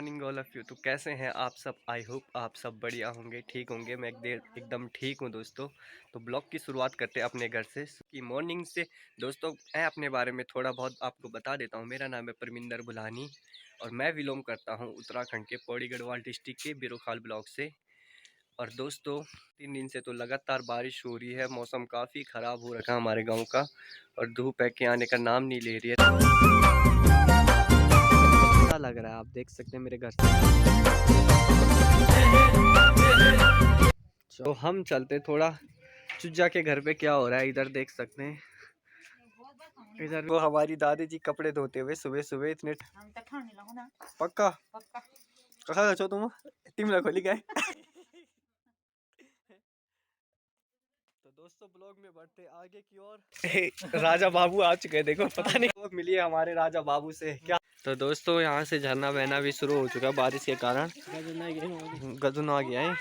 Morning all of you. तो कैसे हैं आप सब? आई होप आप सब बढ़िया होंगे, ठीक होंगे। मैं एकदम ठीक हूं दोस्तों। तो ब्लॉग की शुरुआत करते हैं अपने घर से कि मॉर्निंग से। दोस्तों मैं अपने बारे में थोड़ा बहुत आपको बता देता हूं। मेरा नाम है परमिंदर बुलानी और मैं बिलोंग करता हूं उत्तराखंड के पौड़ी गढ़वाल डिस्ट्रिक्ट के बिरोखाल ब्लॉक से। और दोस्तों 3 दिन से तो लगातार बारिश हो रही है। मौसम काफ़ी ख़राब हो रखा है हमारे गाँव का और धूप है कि आने का नाम नहीं ले रही है। लग रहा है, आप देख सकते हैं मेरे घर से। तो हम चलते थोड़ा चुज्जा के घर पे, क्या हो रहा है इधर देख सकते हैं। इधर वो हमारी दादी जी कपड़े धोते हुए सुबह सुबह इतने पक्का कहा छो तुम टीम खोली गए। तो दोस्तों ब्लॉग में बढ़ते आगे की ओर। राजा बाबू आ चुके हैं, देखो पता नहीं वो मिली है हमारे राजा बाबू से क्या। तो दोस्तों यहाँ से झरना बहना भी शुरू हो चुका है बारिश के कारण। गजुन आ गया है।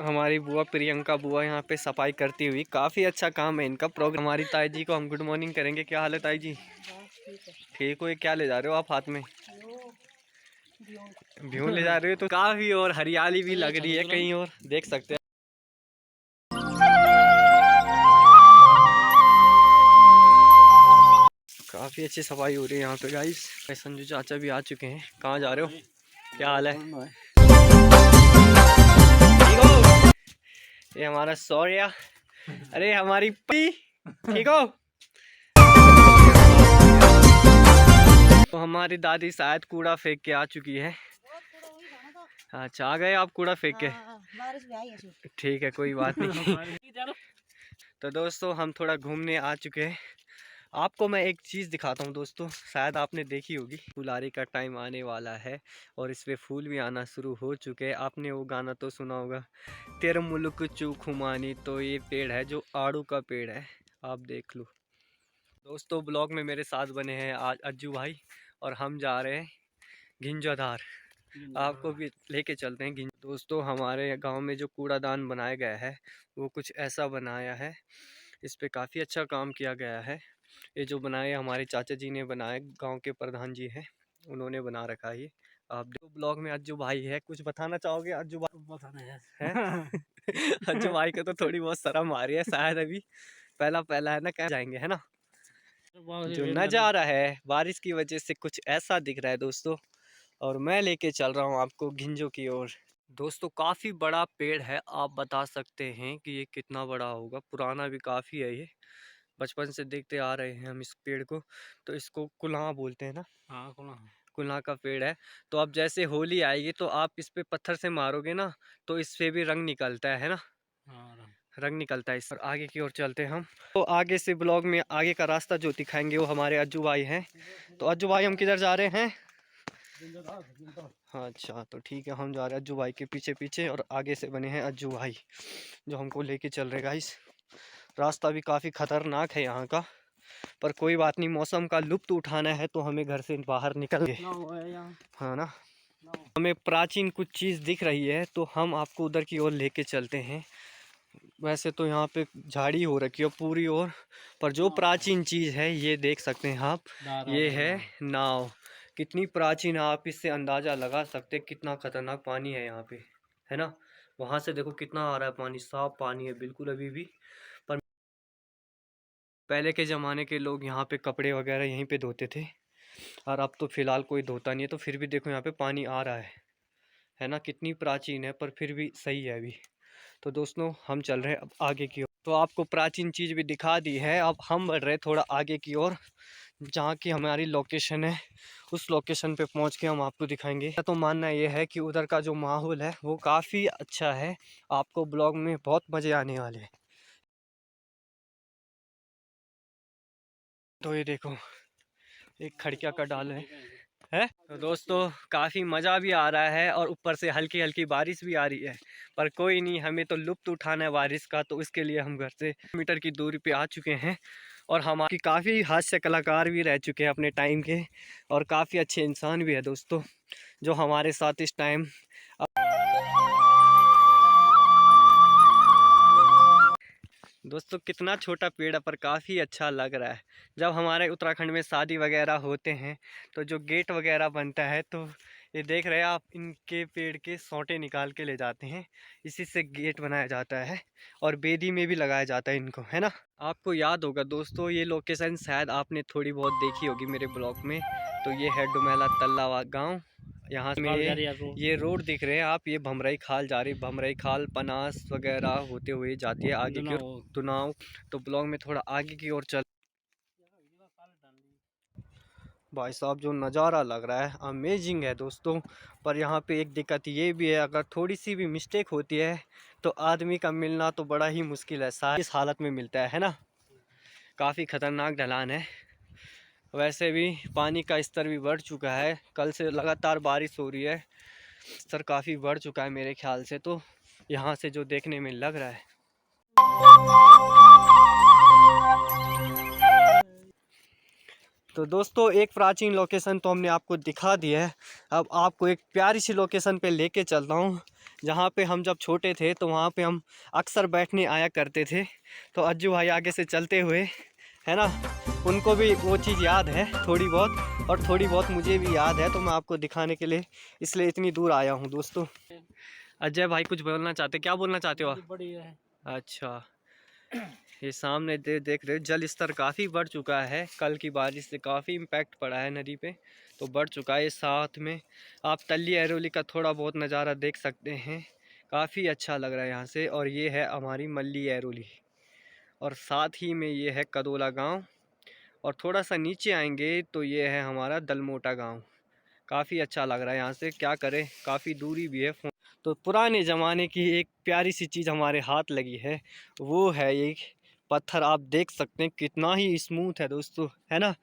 हमारी बुआ प्रियंका बुआ यहाँ पे सफाई करती हुई, काफ़ी अच्छा काम है इनका प्रोग्राम। हमारी ताई जी को हम गुड मॉर्निंग करेंगे। क्या हाल है ताई जी? ठीक हो? ये क्या ले जा रहे हो आप हाथ में? भ्यू ले जा रहे हो? तो काफ़ी और हरियाली भी लग रही है कहीं और, देख सकते हैं। काफ़ी अच्छी सफाई हो रही है यहाँ पे गाइस। संजू चाचा भी आ चुके हैं। कहाँ जा रहे हो? क्या हाल है? ये हमारा सौर्या। अरे हमारी पी ठीक हो? तो हमारी दादी शायद कूड़ा फेंक के आ चुकी है। अच्छा आ गए आप कूड़ा फेंक के? ठीक है कोई बात नहीं। तो दोस्तों हम थोड़ा घूमने आ चुके हैं। आपको मैं एक चीज़ दिखाता हूँ दोस्तों, शायद आपने देखी होगी। फुलारी का टाइम आने वाला है और इस पे फूल भी आना शुरू हो चुके हैं। आपने वो गाना तो सुना होगा, तेरे मुल्क चू खुमानी। तो ये पेड़ है जो आड़ू का पेड़ है, आप देख लो। दोस्तों ब्लॉग में मेरे साथ बने हैं आज अज्जू भाई और हम जा रहे हैं घिंजाधार। आपको भी लेके चलते हैं। दोस्तों हमारे गांव में जो कूड़ादान बनाया गया है वो कुछ ऐसा बनाया है। इस पे काफ़ी अच्छा काम किया गया है। ये जो बनाया हमारे चाचा जी ने बनाया, गांव के प्रधान जी हैं उन्होंने बना रखा है। ये आप देखो ब्लॉग में अज्जू भाई है। कुछ बताना चाहोगे अज्जू भाई? बताना है अज्जू भाई को तो थोड़ी बहुत शर्म आ रही है शायद, अभी पहला पहला है ना, कहाँ जाएंगे है ना। जो नज़ारा है बारिश की वजह से कुछ ऐसा दिख रहा है दोस्तों। और मैं लेके चल रहा हूँ आपको घिंजों की ओर। दोस्तों काफ़ी बड़ा पेड़ है, आप बता सकते हैं कि ये कितना बड़ा होगा। पुराना भी काफ़ी है ये, बचपन से देखते आ रहे हैं हम इस पेड़ को। तो इसको कुल्हा बोलते हैं ना? हाँ कुल्हा का पेड़ है। तो अब जैसे होली आएगी तो आप इस पे पत्थर से मारोगे ना तो इससे भी रंग निकलता है ना? रंग निकलता है इस पर। आगे की ओर चलते हैं हम। तो आगे से ब्लॉग में आगे का रास्ता जो दिखाएंगे वो हमारे अज्जू भाई हैं। तो अज्जू भाई हम किधर जा रहे हैं? हाँ अच्छा तो ठीक है, हम जा रहे हैं अज्जू भाई के पीछे पीछे और आगे से बने हैं अज्जू भाई जो हमको लेके चल रहे गाइस। रास्ता भी काफ़ी ख़तरनाक है यहाँ का, पर कोई बात नहीं, मौसम का लुत्फ़ उठाना है तो हमें घर से बाहर निकल गए, हाँ ना। हमें प्राचीन कुछ चीज़ दिख रही है तो हम आपको उधर की ओर लेके चलते हैं। वैसे तो यहाँ पे झाड़ी हो रखी है पूरी ओर, पर जो प्राचीन चीज़ है ये देख सकते हैं आप, ये है नाव। कितनी प्राचीन है, आप इससे अंदाज़ा लगा सकते हैं कितना खतरनाक पानी है यहाँ पे, है ना। वहाँ से देखो कितना आ रहा है पानी, साफ पानी है बिल्कुल अभी भी। पर पहले के ज़माने के लोग यहाँ पे कपड़े वगैरह यहीं पे धोते थे और अब तो फ़िलहाल कोई धोता नहीं है। तो फिर भी देखो यहाँ पे पानी आ रहा है ना। कितनी प्राचीन है पर फिर भी सही है अभी। तो दोस्तों हम चल रहे हैं अब आगे की ओर। तो आपको प्राचीन चीज़ भी दिखा दी है, अब हम बढ़ रहे हैं थोड़ा आगे की ओर, जहाँ की हमारी लोकेशन है। उस लोकेशन पे पहुँच के हम आपको दिखाएंगे। तो मानना ये है कि उधर का जो माहौल है वो काफ़ी अच्छा है, आपको ब्लॉग में बहुत मज़े आने वाले हैं। तो ये देखो एक खड़किया का डाल है। तो दोस्तों काफ़ी मज़ा भी आ रहा है और ऊपर से हल्की हल्की बारिश भी आ रही है। पर कोई नहीं, हमें तो लुत्फ़ उठाना है बारिश का, तो इसके लिए हम घर से मीटर की दूरी पे आ चुके हैं। और हमारी काफ़ी हास्य कलाकार भी रह चुके हैं अपने टाइम के और काफ़ी अच्छे इंसान भी है दोस्तों जो हमारे साथ इस टाइम। दोस्तों कितना छोटा पेड़ है पर काफ़ी अच्छा लग रहा है। जब हमारे उत्तराखंड में शादी वगैरह होते हैं तो जो गेट वगैरह बनता है तो ये देख रहे हैं आप, इनके पेड़ के सोंटे निकाल के ले जाते हैं, इसी से गेट बनाया जाता है और बेदी में भी लगाया जाता है इनको, है ना। आपको याद होगा दोस्तों, ये लोकेशन शायद आपने थोड़ी बहुत देखी होगी मेरे ब्लॉग में। तो ये है डुमेला तल्लावा गांव। यहाँ में ये रोड दिख रहे हैं आप, ये भमरई खाल जा रही, भमरई खाल पनास वगैरह होते हुए जाती है आगे की ओर, तुनाव। तो ब्लॉग में थोड़ा आगे की ओर चल। भाई साहब जो नज़ारा लग रहा है अमेजिंग है दोस्तों। पर यहाँ पे एक दिक्कत ये भी है, अगर थोड़ी सी भी मिस्टेक होती है तो आदमी का मिलना तो बड़ा ही मुश्किल है। इस हालत में मिलता है ना। काफ़ी ख़तरनाक ढलान है। वैसे भी पानी का स्तर भी बढ़ चुका है, कल से लगातार बारिश हो रही है, स्तर काफ़ी बढ़ चुका है मेरे ख्याल से। तो यहाँ से जो देखने में लग रहा है, तो दोस्तों एक प्राचीन लोकेशन तो हमने आपको दिखा दिया है। अब आपको एक प्यारी सी लोकेशन पे लेके चलता हूँ, जहाँ पे हम जब छोटे थे तो वहाँ पे हम अक्सर बैठने आया करते थे। तो अज्जू भाई आगे से चलते हुए, है ना, उनको भी वो चीज़ याद है थोड़ी बहुत, और थोड़ी बहुत मुझे भी याद है। तो मैं आपको दिखाने के लिए इसलिए इतनी दूर आया हूँ दोस्तों। अजय भाई कुछ बोलना चाहते, क्या बोलना चाहते हो आप? अच्छा, ये सामने देख रहे हो जल स्तर काफ़ी बढ़ चुका है, कल की बारिश से काफ़ी इम्पैक्ट पड़ा है नदी पे, तो बढ़ चुका है। साथ में आप तल्ली एरोली का थोड़ा बहुत नज़ारा देख सकते हैं, काफ़ी अच्छा लग रहा है यहाँ से। और ये है हमारी मल्ली एरोली, और साथ ही में ये है कदोला गांव, और थोड़ा सा नीचे आएंगे तो ये है हमारा दलमोटा गांव। काफ़ी अच्छा लग रहा है यहाँ से, क्या करें काफ़ी दूरी भी है। तो पुराने ज़माने की एक प्यारी सी चीज़ हमारे हाथ लगी है, वो है एक पत्थर। आप देख सकते हैं कितना ही स्मूथ है दोस्तों, है ना,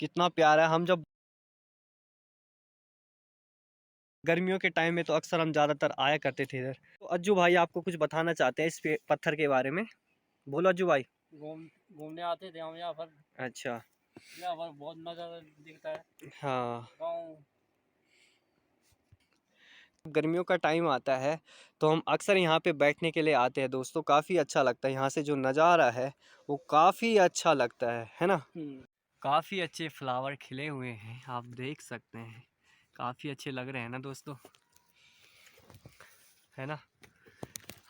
कितना प्यारा है। हम जब गर्मियों के टाइम में तो अक्सर हम ज़्यादातर आया करते थे इधर। तो अज्जू भाई आपको कुछ बताना चाहते हैं इस पत्थर के बारे में, बोलो अज्जू भाई। घूमने आते थे हम यहाँ पर। अच्छा, यहाँ पर बहुत नज़ारा दिखता है। हाँ, गाँव गर्मियों का टाइम आता है तो हम अक्सर यहाँ पे बैठने के लिए आते हैं दोस्तों। काफ़ी अच्छा लगता है, यहाँ से जो नज़ारा है वो काफ़ी अच्छा लगता है ना। काफ़ी अच्छे फ्लावर खिले हुए हैं, आप देख सकते हैं, काफ़ी अच्छे लग रहे हैं ना दोस्तों, है ना।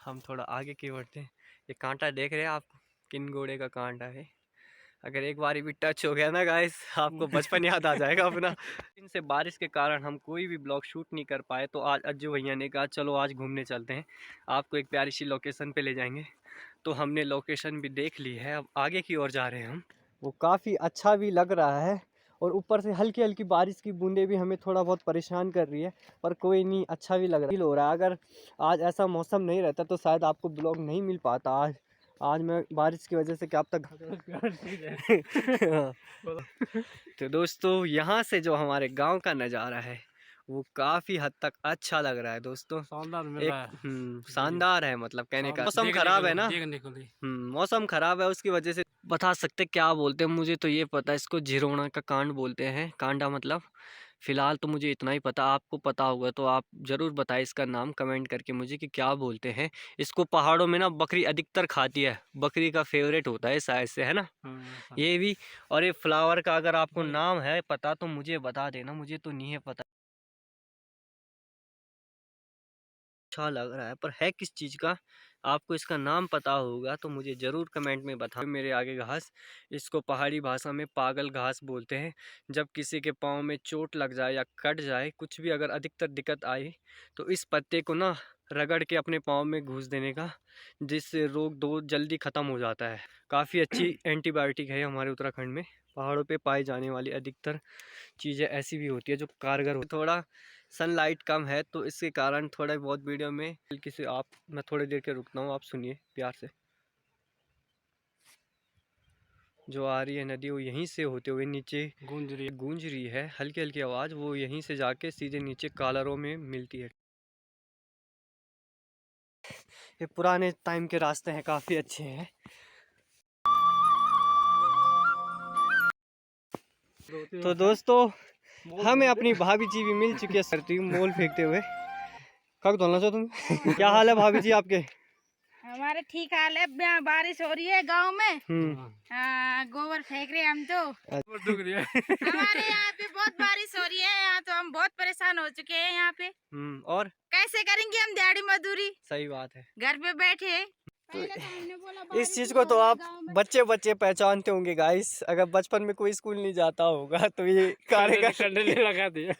हम थोड़ा आगे की बढ़ते हैं। ये कांटा देख रहे हैं आप, किन घोड़े का कांटा है। अगर एक बार भी टच हो गया ना गाइस, आपको बचपन याद आ जाएगा अपना। इनसे बारिश के कारण हम कोई भी ब्लॉग शूट नहीं कर पाए, तो आज अज्जू भैया ने कहा चलो आज घूमने चलते हैं, आपको एक प्यारी सी लोकेशन पे ले जाएंगे। तो हमने लोकेशन भी देख ली है, अब आगे की ओर जा रहे हैं हम। वो काफ़ी अच्छा भी लग रहा है, और ऊपर से हल्की हल्की बारिश की बूंदें भी हमें थोड़ा बहुत परेशान कर रही है, पर कोई नहीं, अच्छा भी लग रहा है, फील हो रहा है। अगर आज ऐसा मौसम नहीं रहता तो शायद आपको ब्लॉग नहीं मिल पाता आज मैं बारिश की वजह से क्या अब तक तो दोस्तों यहाँ से जो हमारे गांव का नज़ारा है वो काफ़ी हद तक अच्छा लग रहा है दोस्तों, शानदार मिल रहा है। शानदार है, मतलब कहने का मौसम खराब है ना, मौसम खराब है, उसकी वजह से बता सकते क्या बोलते हैं, मुझे तो ये पता है इसको झिरोना का कांड बोलते हैं, कांडा मतलब। फ़िलहाल तो मुझे इतना ही पता, आपको पता होगा तो आप ज़रूर बताएं इसका नाम कमेंट करके मुझे कि क्या बोलते हैं इसको। पहाड़ों में ना बकरी अधिकतर खाती है, बकरी का फेवरेट होता है शायद से, है ना ये भी। और ये फ्लावर का अगर आपको नाम है पता तो मुझे बता देना, मुझे तो नहीं है पता। अच्छा लग रहा है, पर है किस चीज़ का, आपको इसका नाम पता होगा तो मुझे ज़रूर कमेंट में बताओ। मेरे आगे घास, इसको पहाड़ी भाषा में पागल घास बोलते हैं। जब किसी के पाँव में चोट लग जाए या कट जाए, कुछ भी अगर अधिकतर दिक्कत आई, तो इस पत्ते को ना रगड़ के अपने पाँव में घुस देने का, जिससे रोग दो जल्दी ख़त्म हो जाता है। काफ़ी अच्छी एंटीबायोटिक है हमारे उत्तराखंड में। पहाड़ों पे पाई जाने वाली अधिकतर चीज़ें ऐसी भी होती है जो कारगर हो। थोड़ा सनलाइट कम है तो इसके कारण थोड़ा बहुत वीडियो में हल्की से आप, मैं थोड़ी देर के रुकता हूँ, आप सुनिए प्यार से। जो आ रही है नदी वो यहीं से होते हुए नीचे गूंज रही है, हल्की हल्की आवाज़, वो यहीं से जाके सीधे नीचे कालरों में मिलती है। ये पुराने टाइम के रास्ते हैं, काफ़ी अच्छे हैं। तो दोस्तों हमें अपनी भाभी जी भी मिल चुकी है, सरती मोल फेंकते हुए। कब धोलना चाहो तुम? क्या हाल है भाभी जी आपके? हमारे ठीक हाल है, बारिश हो रही है गांव में। गोबर फेंक रहे हैं हम तो। हमारे यहाँ पे बहुत बहुत बारिश हो रही है यहाँ, तो हम बहुत परेशान हो चुके हैं यहाँ पे। और कैसे करेंगे हम दिहाड़ी मजदूरी? सही बात है। घर पे बैठे। तो इस चीज को तो आप बच्चे बच्चे पहचानते होंगे गाइस। अगर बचपन में कोई स्कूल नहीं जाता होगा तो ये कारगर लगा दिया।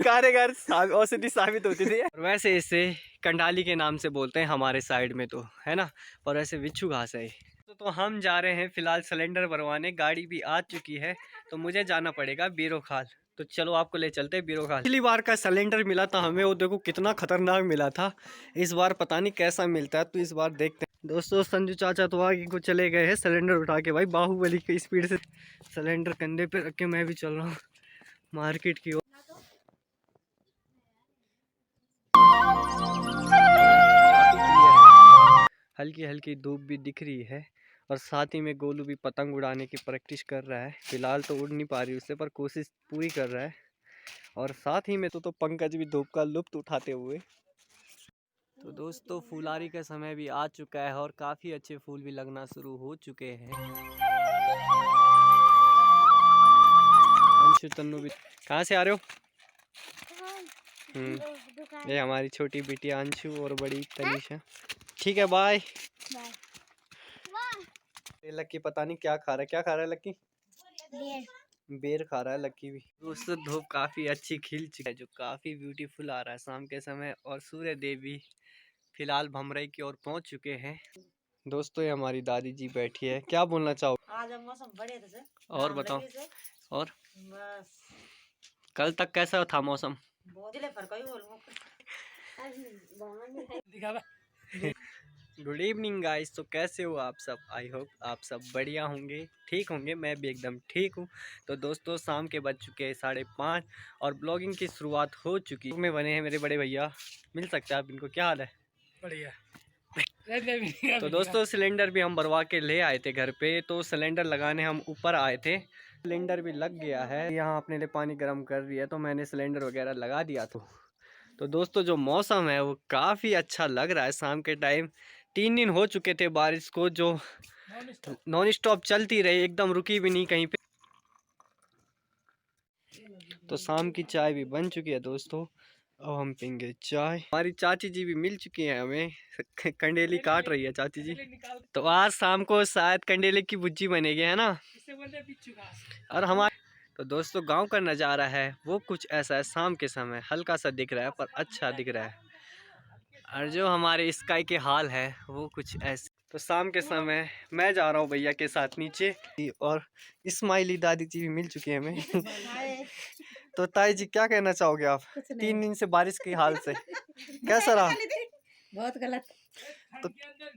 कारगर औषधि साबित होती थी। और वैसे इसे कंडाली के नाम से बोलते हैं हमारे साइड में, तो है ना। और वैसे बिच्छू घास है। तो हम जा रहे हैं फिलहाल सिलेंडर भरवाने। गाड़ी भी आ चुकी है तो मुझे जाना पड़ेगा बीरोखाल। तो चलो आपको ले चलते हैं बीरोखाल। पिछली बार का सिलेंडर मिला था हमें, वो देखो कितना खतरनाक मिला था। इस बार पता नहीं कैसा मिलता है, तो इस बार देखते हैं। दोस्तों संजू चाचा तो आगे को चले गए हैं सिलेंडर उठा के। भाई बाहुबली की स्पीड से सिलेंडर कंधे पे रख के मैं भी चल रहा हूँ मार्केट की ओर। हल्की हल्की धूप भी दिख रही है और साथ ही में गोलू भी पतंग उड़ाने की प्रैक्टिस कर रहा है। फिलहाल तो उड़ नहीं पा रही उससे, पर कोशिश पूरी कर रहा है। और साथ ही में तो पंकज भी धूप का लुत्फ उठाते हुए। तो दोस्तों फुलारी का समय भी आ चुका है और काफ़ी अच्छे फूल भी लगना शुरू हो चुके हैं। अंशु तन्नू भी कहाँ से आ रहे हो? ये हमारी छोटी बेटी अंशु और बड़ी तनीषा। ठीक है बाय। लक्की पता नहीं क्या खा रहा है। क्या खा रहा है लक्की? बेर खा रहा है लक्की भी। दोस्तों धूप काफ़ी अच्छी खिल चुकी है जो काफ़ी ब्यूटीफुल आ रहा है शाम के समय। और सूर्य देव भी फिलहाल भमरई की ओर पहुंच चुके हैं। दोस्तों ये हमारी दादी जी बैठी है। क्या बोलना चाहो? आज मौसम बढ़िया था। और बताओ। और बस कल तक कैसा था मौसम? Good evening guys. तो कैसे हो आप सब? आई होप आप सब बढ़िया होंगे, ठीक होंगे। मैं भी एकदम ठीक हूँ। तो दोस्तों शाम के बज चुके हैं 5:30 और ब्लॉगिंग की शुरुआत हो चुकी है। में बने हैं मेरे बड़े भैया, मिल सकते हैं आप इनको। क्या हाल है? बढ़िया। तो दोस्तों सिलेंडर भी हम भरवा के ले आए थे घर पे। तो सिलेंडर लगाने हम ऊपर आए थे। सिलेंडर भी लग गया है। यहाँ अपने लिए पानी गर्म कर रही है तो मैंने सिलेंडर वगैरह लगा दिया। तो दोस्तों जो मौसम है वो काफ़ी अच्छा लग रहा है शाम के टाइम। 3 दिन हो चुके थे बारिश को, जो नॉन स्टॉप चलती रही, एकदम रुकी भी नहीं कहीं पे। तो शाम की चाय भी बन चुकी है दोस्तों। अब हम पीएंगे चाय। हमारी चाची जी भी मिल चुकी हैं हमें। कंडेली काट रही है चाची जी। तो आज शाम को शायद कंडेले की भुज्जी बनेगी, है ना। और हमारे तो दोस्तों गांव का नज़ारा है वो कुछ ऐसा है। शाम के समय हल्का सा दिख रहा है पर अच्छा दिख रहा है। और जो हमारे स्काई के हाल है वो कुछ ऐसे। तो शाम के समय मैं जा रहा हूँ भैया के साथ नीचे। और इस्माइली दादी जी भी मिल चुकी है हमें। तो ताई जी क्या कहना चाहोगे आप 3 दिन से बारिश के हाल से? कैसा रहा? बहुत गलत। तो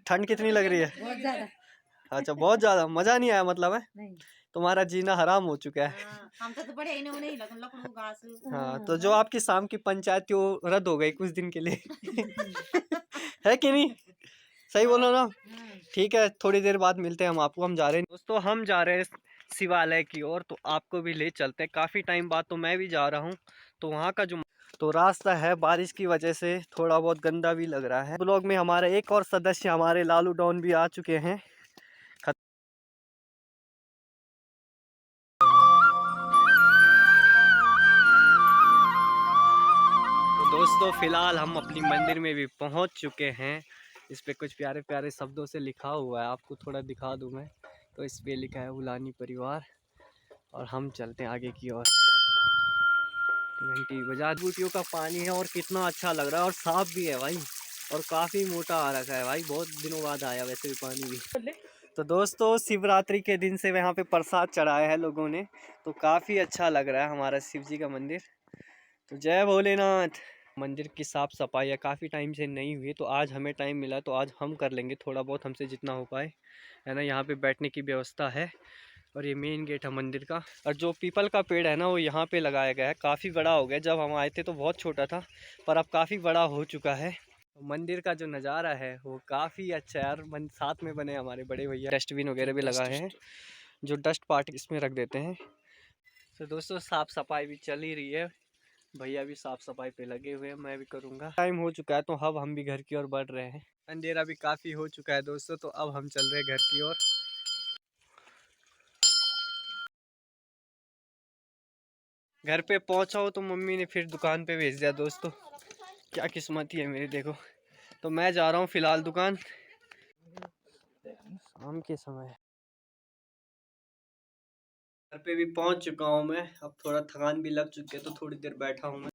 ठंड कितनी लग रही है? बहुत ज्यादा। अच्छा बहुत ज्यादा। मजा नहीं आया मतलब है? नहीं। तुम्हारा जीना हराम हो चुका है। हम तो बड़े नहीं लकड़ू घास। हाँ तो जो आपकी शाम की पंचायत थी वो रद्द हो गई कुछ दिन के लिए। है कि नहीं? सही बोलो ना। ठीक है थोड़ी देर बाद मिलते हैं हम आपको। हम जा रहे हैं दोस्तों, हम जा रहे हैं शिवालय की ओर। तो आपको भी ले चलते हैं। काफ़ी टाइम बाद तो मैं भी जा रहा हूँ। तो वहाँ का जो तो रास्ता है बारिश की वजह से थोड़ा बहुत गंदा भी लग रहा है। ब्लॉग में हमारे एक और सदस्य हमारे लालू डॉन भी आ चुके हैं। तो दोस्तों फिलहाल हम अपनी मंदिर में भी पहुंच चुके हैं। इस पे कुछ प्यारे प्यारे शब्दों से लिखा हुआ है, आपको थोड़ा दिखा दूं मैं। तो इस पे लिखा है उलानी परिवार। और हम चलते हैं आगे की ओर। घंटी बजा। बूटियों का पानी है और कितना अच्छा लग रहा है और साफ भी है भाई। और काफ़ी मोटा आ रखा है भाई, बहुत दिनों बाद आया वैसे भी पानी भी। तो दोस्तों शिवरात्रि के दिन से यहाँ पे प्रसाद चढ़ाया है लोगों ने। तो काफ़ी अच्छा लग रहा है हमारा शिव जी का मंदिर। तो जय भोलेनाथ। मंदिर की साफ़ सफाई काफ़ी टाइम से नहीं हुई, तो आज हमें टाइम मिला तो आज हम कर लेंगे थोड़ा बहुत हमसे जितना हो पाए, है ना। यहाँ पे बैठने की व्यवस्था है। और ये मेन गेट है मंदिर का। और जो पीपल का पेड़ है ना वो यहाँ पे लगाया गया है। काफ़ी बड़ा हो गया, जब हम आए थे तो बहुत छोटा था पर अब काफ़ी बड़ा हो चुका है। मंदिर का जो नज़ारा है वो काफ़ी अच्छा है यार। साथ में बने हमारे बड़े भैया डस्टबिन वगैरह भी लगाए हैं, जो डस्ट पार्ट इसमें रख देते हैं। तो दोस्तों साफ़ सफाई भी चल ही रही है। भैया भी साफ़ सफाई पे लगे हुए हैं, मैं भी करूँगा। टाइम हो चुका है तो अब हम भी घर की ओर बढ़ रहे हैं। अंधेरा भी काफ़ी हो चुका है दोस्तों, तो अब हम चल रहे हैं घर की ओर। घर पे पहुंचा हो तो मम्मी ने फिर दुकान पे भेज दिया दोस्तों। क्या किस्मत ही है मेरी, देखो। तो मैं जा रहा हूँ फिलहाल दुकान, शाम के समय। घर पे भी पहुंच चुका हूँ मैं, अब थोड़ा थकान भी लग चुकी है तो थोड़ी देर बैठा हूँ मैं।